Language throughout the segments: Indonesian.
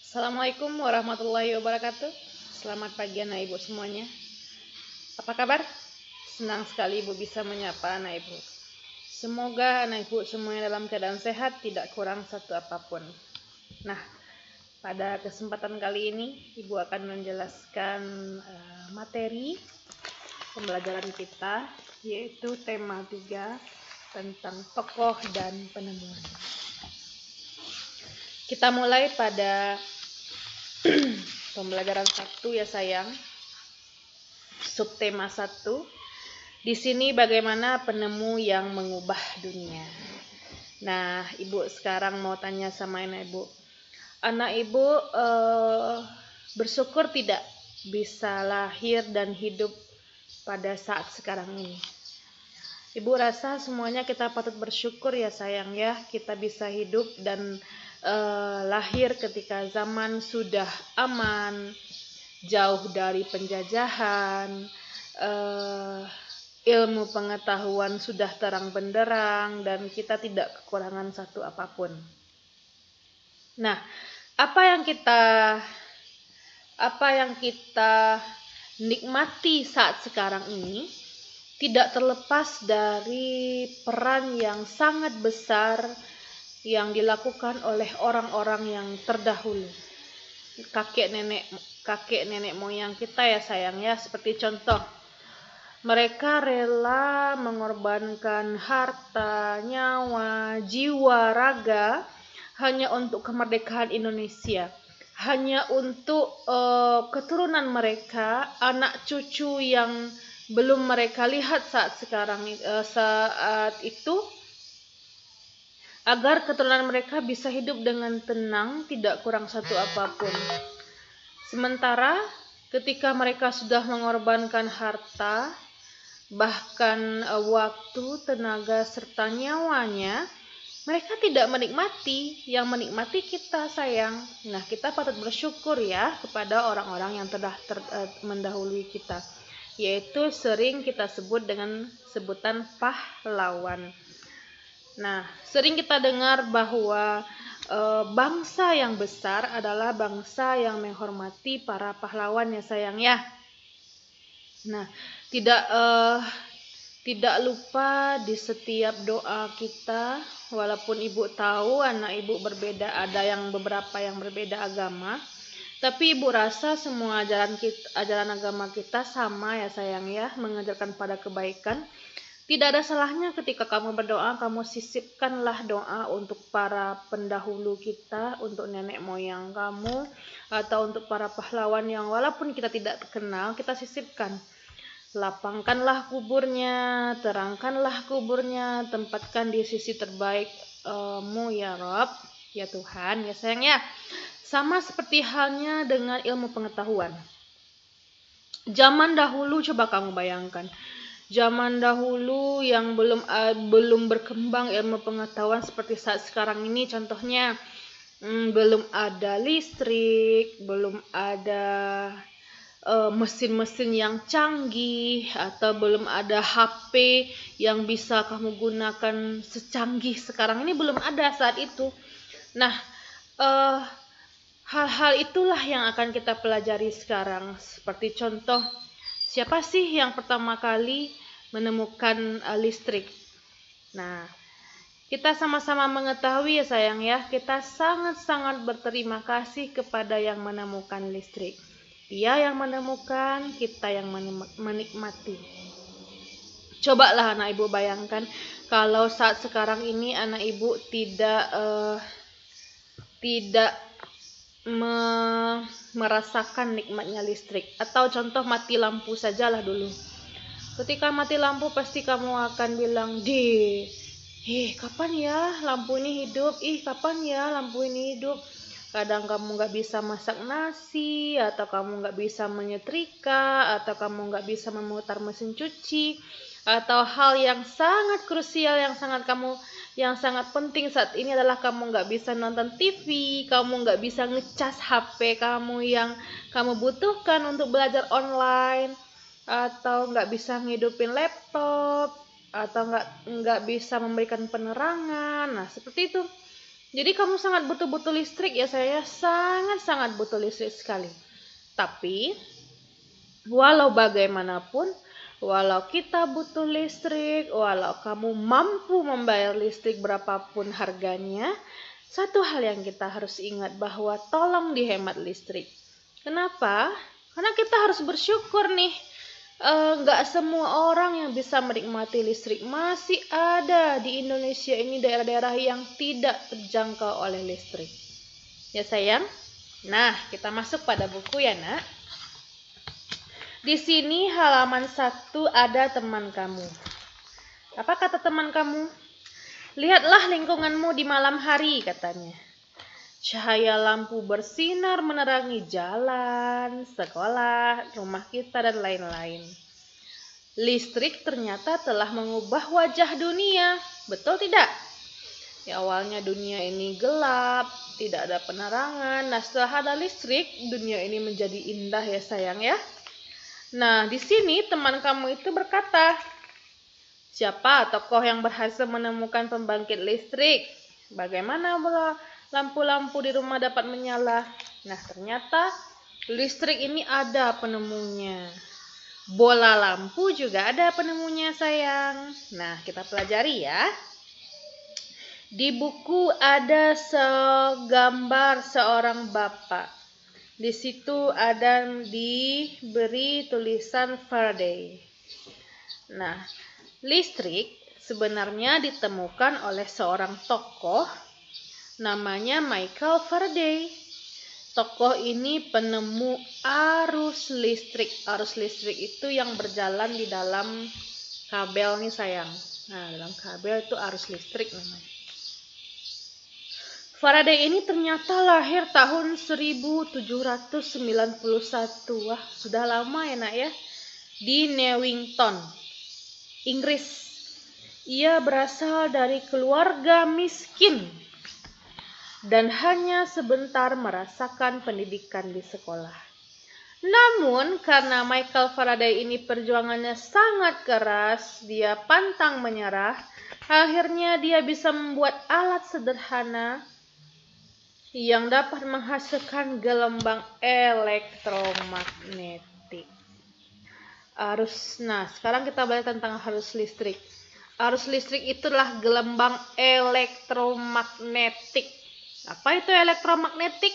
Assalamualaikum warahmatullahi wabarakatuh. Selamat pagi anak ibu semuanya. Apa kabar? Senang sekali ibu bisa menyapa anak ibu. Semoga anak ibu semuanya dalam keadaan sehat, tidak kurang satu apapun. Nah, pada kesempatan kali ini ibu akan menjelaskan materi pembelajaran kita, yaitu tema 3 tentang tokoh dan penemuan. Kita mulai pada pembelajaran 1 ya sayang. Subtema 1. Di sini bagaimana penemu yang mengubah dunia. Nah, ibu sekarang mau tanya sama anak ibu. Anak ibu bersyukur tidak bisa lahir dan hidup pada saat sekarang ini? Ibu rasa semuanya kita patut bersyukur ya sayang ya, kita bisa hidup dan lahir ketika zaman sudah aman, jauh dari penjajahan, ilmu pengetahuan sudah terang benderang, dan kita tidak kekurangan satu apapun. Nah, apa yang kita nikmati saat sekarang ini tidak terlepas dari peran yang sangat besar yang dilakukan oleh orang-orang yang terdahulu, kakek nenek moyang kita ya sayang ya. Seperti contoh, mereka rela mengorbankan harta, nyawa, jiwa, raga hanya untuk kemerdekaan Indonesia, hanya untuk keturunan mereka, anak cucu yang belum mereka lihat saat itu, agar keturunan mereka bisa hidup dengan tenang, tidak kurang satu apapun. Sementara ketika mereka sudah mengorbankan harta, bahkan waktu, tenaga, serta nyawanya, mereka tidak menikmati. Yang menikmati kita sayang. Nah, kita patut bersyukur ya kepada orang-orang yang telah mendahului kita, yaitu sering kita sebut dengan sebutan pahlawan. Nah, sering kita dengar bahwa bangsa yang besar adalah bangsa yang menghormati para pahlawan ya sayang ya. Nah, tidak lupa di setiap doa kita, walaupun ibu tahu anak ibu berbeda, ada yang beberapa yang berbeda agama, tapi ibu rasa semua ajaran agama kita sama ya sayang ya, mengajarkan pada kebaikan. Tidak ada salahnya ketika kamu berdoa, kamu sisipkanlah doa untuk para pendahulu kita, untuk nenek moyang kamu, atau untuk para pahlawan yang walaupun kita tidak kenal, kita sisipkan. Lapangkanlah kuburnya, terangkanlah kuburnya, tempatkan di sisi terbaikmu ya Rob, ya Tuhan, ya sayang ya. Sama seperti halnya dengan ilmu pengetahuan. Zaman dahulu coba kamu bayangkan. Zaman dahulu yang belum berkembang ilmu pengetahuan seperti saat sekarang ini, contohnya belum ada listrik, belum ada mesin-mesin yang canggih, atau belum ada HP yang bisa kamu gunakan secanggih sekarang ini, belum ada saat itu. Nah, hal-hal itulah yang akan kita pelajari sekarang. Seperti contoh, siapa sih yang pertama kali menemukan listrik? Nah, kita sama-sama mengetahui ya sayang ya, kita sangat-sangat berterima kasih kepada yang menemukan listrik. Dia yang menemukan, kita yang menikmati. Cobalah anak ibu bayangkan kalau saat sekarang ini anak ibu tidak merasakan nikmatnya listrik. Atau contoh mati lampu sajalah dulu. Ketika mati lampu pasti kamu akan bilang, kapan ya lampu ini hidup? Kapan ya lampu ini hidup? Kadang kamu nggak bisa masak nasi, atau kamu nggak bisa menyetrika, atau kamu nggak bisa memutar mesin cuci, atau hal yang sangat krusial, yang sangat penting saat ini adalah kamu nggak bisa nonton TV, kamu nggak bisa ngecas HP kamu yang kamu butuhkan untuk belajar online, atau nggak bisa ngidupin laptop, atau nggak bisa memberikan penerangan. Nah, seperti itu. Jadi kamu sangat butuh-butuh listrik ya saya, sangat-sangat butuh listrik sekali. Tapi walau bagaimanapun, walau kita butuh listrik, walau kamu mampu membayar listrik berapapun harganya, satu hal yang kita harus ingat bahwa tolong dihemat listrik. Kenapa? Karena kita harus bersyukur nih. Nggak semua orang yang bisa menikmati listrik. Masih ada di Indonesia ini daerah-daerah yang tidak terjangkau oleh listrik. Ya sayang? Nah, kita masuk pada buku ya nak. Di sini halaman 1 ada teman kamu. Apa kata teman kamu? Lihatlah lingkunganmu di malam hari katanya. Cahaya lampu bersinar menerangi jalan, sekolah, rumah kita, dan lain-lain. Listrik ternyata telah mengubah wajah dunia. Betul tidak? Ya, awalnya dunia ini gelap, tidak ada penerangan. Nah, setelah ada listrik, dunia ini menjadi indah ya sayang ya. Nah, di sini teman kamu itu berkata, siapa tokoh yang berhasil menemukan pembangkit listrik? Bagaimana lampu-lampu di rumah dapat menyala? Nah, ternyata listrik ini ada penemunya. Bola lampu juga ada penemunya sayang. Nah, kita pelajari ya. Di buku ada gambar seorang bapak. Di situ ada diberi tulisan Faraday. Nah, listrik sebenarnya ditemukan oleh seorang tokoh namanya Michael Faraday. Tokoh ini penemu arus listrik. Arus listrik itu yang berjalan di dalam kabel nih sayang. Nah, dalam kabel itu arus listrik namanya. Faraday ini ternyata lahir tahun 1791. Wah, sudah lama ya nak ya. Di Newington, Inggris. Ia berasal dari keluarga miskin dan hanya sebentar merasakan pendidikan di sekolah. Namun karena Michael Faraday ini perjuangannya sangat keras, dia pantang menyerah. Akhirnya dia bisa membuat alat sederhana yang dapat menghasilkan gelombang elektromagnetik. Nah, sekarang kita belajar tentang arus listrik. Arus listrik itulah gelombang elektromagnetik. Apa itu elektromagnetik?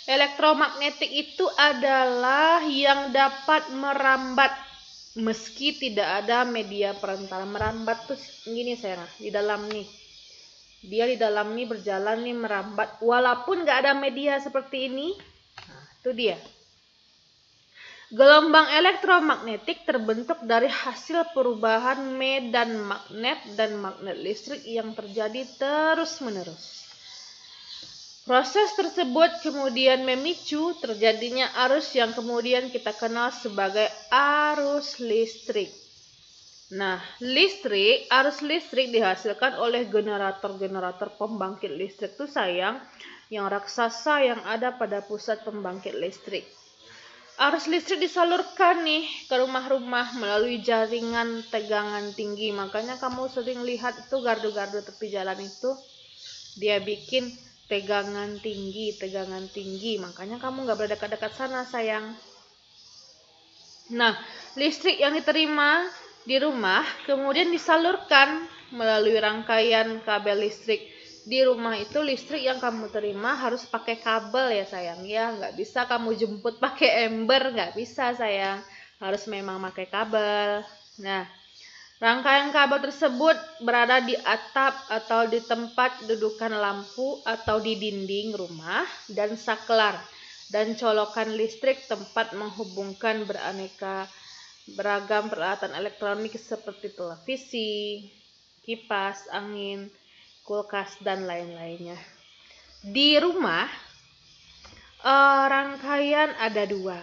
Elektromagnetik itu adalah yang dapat merambat meski tidak ada media perantara. Merambat tuh gini sayang, di dalam nih. Dia di dalam nih berjalan nih merambat walaupun nggak ada media seperti ini. Nah, itu dia. Gelombang elektromagnetik terbentuk dari hasil perubahan medan magnet dan magnet listrik yang terjadi terus-menerus. Proses tersebut kemudian memicu terjadinya arus yang kemudian kita kenal sebagai arus listrik. Nah, arus listrik dihasilkan oleh generator-generator pembangkit listrik itu sayang, yang raksasa yang ada pada pusat pembangkit listrik. Arus listrik disalurkan nih ke rumah-rumah melalui jaringan tegangan tinggi. Makanya kamu sering lihat itu gardu-gardu tepi jalan itu dia bikin tegangan tinggi. Makanya kamu nggak boleh dekat-dekat sana sayang. Nah, listrik yang diterima di rumah kemudian disalurkan melalui rangkaian kabel listrik. Di rumah itu listrik yang kamu terima harus pakai kabel ya sayang ya, nggak bisa kamu jemput pakai ember, nggak bisa sayang, harus memang pakai kabel. Nah, rangkaian kabel tersebut berada di atap atau di tempat dudukan lampu atau di dinding rumah dan saklar dan colokan listrik tempat menghubungkan beraneka beragam peralatan elektronik seperti televisi, kipas angin, kulkas, dan lain-lainnya. Di rumah, rangkaian ada dua.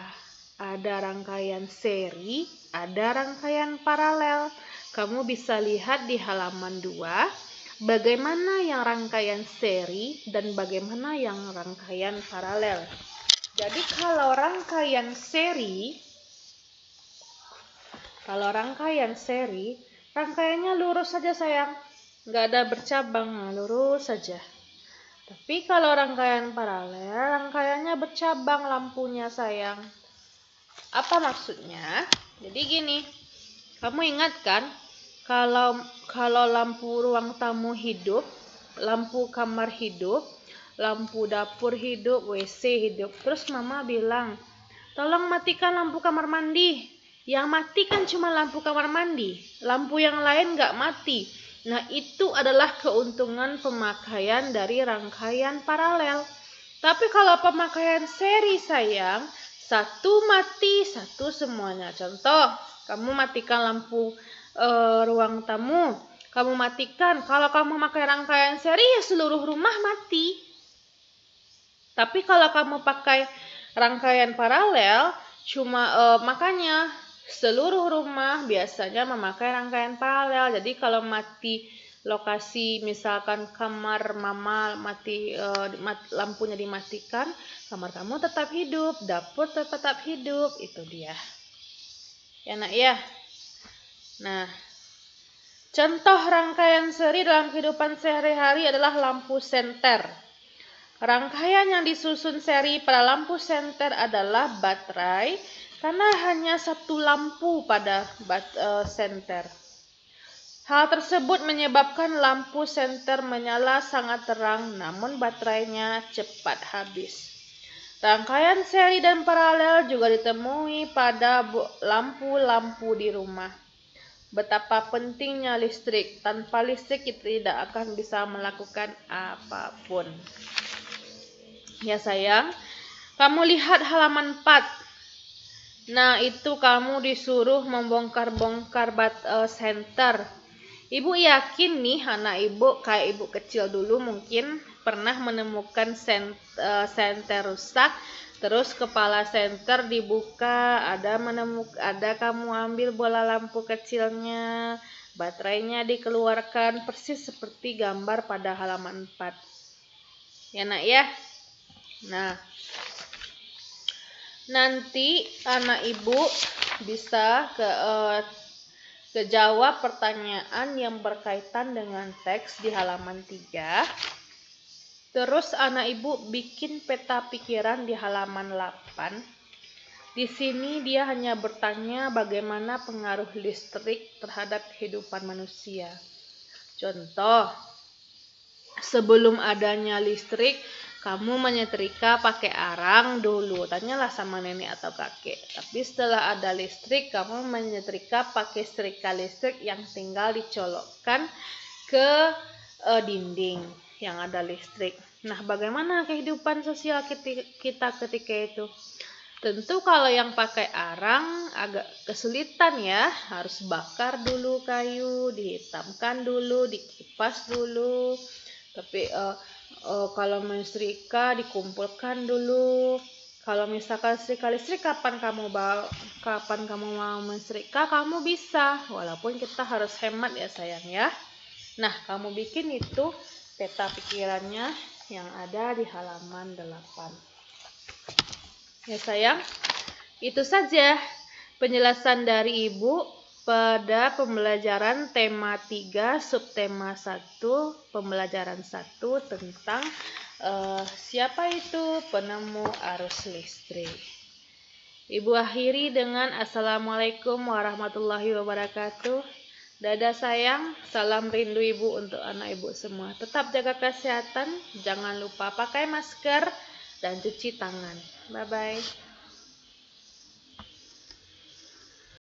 Ada rangkaian seri, ada rangkaian paralel. Kamu bisa lihat di halaman 2, bagaimana yang rangkaian seri dan bagaimana yang rangkaian paralel. Jadi kalau rangkaian seri, rangkaiannya lurus saja sayang, nggak ada bercabang, lurus saja. Tapi kalau rangkaian paralel, rangkaiannya bercabang lampunya sayang. Apa maksudnya? Jadi gini, kamu ingat kan kalau lampu ruang tamu hidup, lampu kamar hidup, lampu dapur hidup, WC hidup. Terus mama bilang, tolong matikan lampu kamar mandi. Yang mati kan cuma lampu kamar mandi. Lampu yang lain nggak mati. Nah, itu adalah keuntungan pemakaian dari rangkaian paralel. Tapi kalau pemakaian seri sayang, satu mati, satu semuanya. Contoh, kamu matikan lampu ruang tamu. Kamu matikan. Kalau kamu pakai rangkaian seri, ya seluruh rumah mati. Tapi kalau kamu pakai rangkaian paralel, makanya seluruh rumah biasanya memakai rangkaian paralel. Jadi kalau mati lokasi, misalkan kamar mama lampunya dimatikan, kamar kamu tetap hidup, dapur tetap hidup, itu dia. Ya nak ya. Nah, contoh rangkaian seri dalam kehidupan sehari-hari adalah lampu senter. Rangkaian yang disusun seri pada lampu senter adalah baterai, karena hanya satu lampu pada senter. Hal tersebut menyebabkan lampu senter menyala sangat terang, namun baterainya cepat habis. Rangkaian seri dan paralel juga ditemui pada lampu-lampu di rumah. Betapa pentingnya listrik. Tanpa listrik kita tidak akan bisa melakukan apapun. Ya sayang, kamu lihat halaman 4. Nah, itu kamu disuruh membongkar-bongkar senter. Ibu yakin nih anak ibu kayak ibu kecil dulu mungkin pernah menemukan senter rusak, terus kepala senter dibuka, ada kamu ambil bola lampu kecilnya, baterainya dikeluarkan persis seperti gambar pada halaman 4. Ya nak ya. Nah, nanti anak ibu bisa kejawab pertanyaan yang berkaitan dengan teks di halaman 3. Terus anak ibu bikin peta pikiran di halaman 8. Di sini dia hanya bertanya bagaimana pengaruh listrik terhadap kehidupan manusia. Contoh, sebelum adanya listrik, kamu menyetrika pakai arang dulu. Tanyalah sama nenek atau kakek. Tapi setelah ada listrik, kamu menyetrika pakai setrika listrik yang tinggal dicolokkan ke dinding yang ada listrik. Nah, bagaimana kehidupan sosial kita ketika itu? Tentu kalau yang pakai arang agak kesulitan ya. Harus bakar dulu kayu, dihitamkan dulu, dikipas dulu. Tapi kalau menyetrika dikumpulkan dulu. Kalau misalkan setrika listrik kapan kamu mau menyetrika, kamu bisa. Walaupun kita harus hemat ya sayang ya. Nah, kamu bikin itu peta pikirannya yang ada di halaman 8. Ya sayang, itu saja penjelasan dari ibu pada pembelajaran tema 3 subtema 1 pembelajaran 1 tentang siapa itu penemu arus listrik. Ibu akhiri dengan Assalamualaikum warahmatullahi wabarakatuh. Dadah sayang, salam rindu ibu untuk anak ibu semua. Tetap jaga kesehatan, jangan lupa pakai masker dan cuci tangan. Bye-bye.